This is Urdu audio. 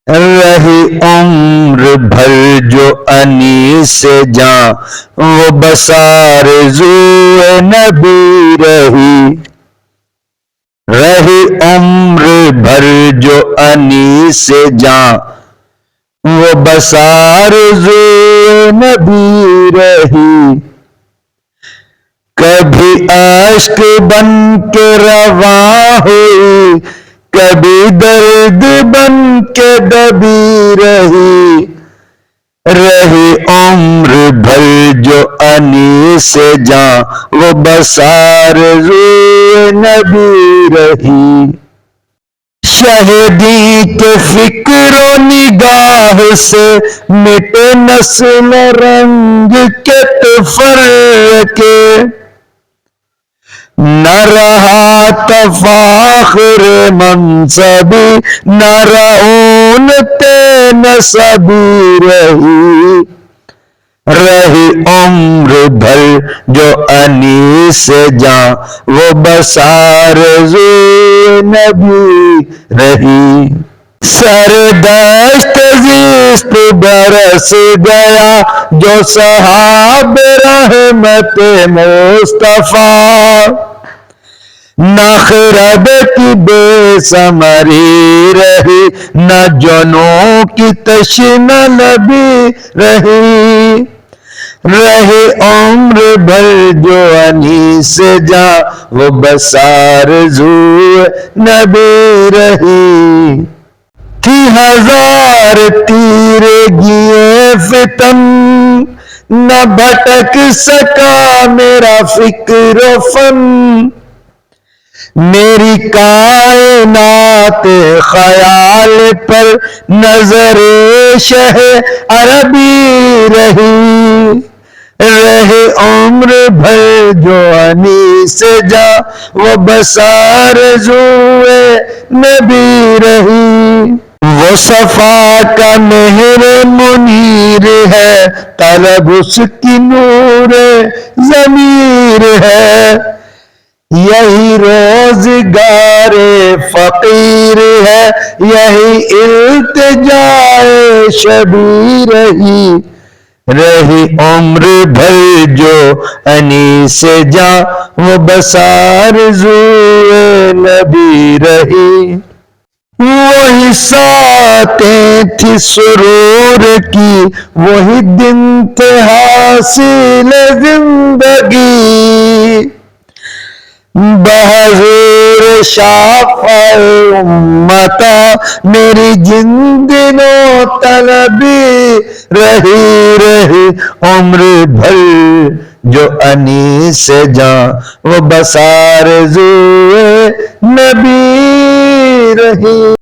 رہی عمر بھر جو انیس جاں، وہ بس آرزوئے نبی رہی. رہی عمر بھر جو انیس جاں، وہ بس آرزوئے نبی رہی. کبھی اشک بن کے رواں ہوئی، کبھی درد بن کے دبی رہی. رہی عمر بھر جو انیس جاں، وہ بس آرزوئے نبی رہی. شہدی کے فکر و نگاہ سے مٹے نسل رنگ کے تفرقے. نہ رہا تفاخر منصبی، نہ رعونت نسبی رہی. رہی عمر بھر جو انیس جاں، وہ بس آرزوئے نبی رہی. سردشت زیست برس گیا، جو سحاب رحمت مصطفیٰ. نہ خرد کی بے ثمری رہی، نہ جنوں کی تشنہ لبی رہی. رہی عمر بھر جو انیس جاں، وہ بس آرزوئے نبی رہی. تھی ہزار تیرگیِ فتن، نہ بھٹک سکا میرا فکر و فن. میری کائنات خیال پر نظر شہ عربی رہی. رہی عمر بھر جو انیس جاں، وہ بس آرزوئے نبی رہی. وہ صفا کا مہر منیر ہے، طلب اس کی نور ضمیر ہے. یہی روزگار فقیر ہے، یہی التجائے شبی رہی. رہی عمر بھر جو انیس جاں، وہ بس آرزوئے نبی رہی. وہی ساتیں تھی سرور کی، وہی دن تھے حاصل زندگی. بحضور شافع امتا میری جن دنوں طلبی رہی. رہی عمر بھر جو انیس جاں، وہ بس آرزوئے نبی رہی.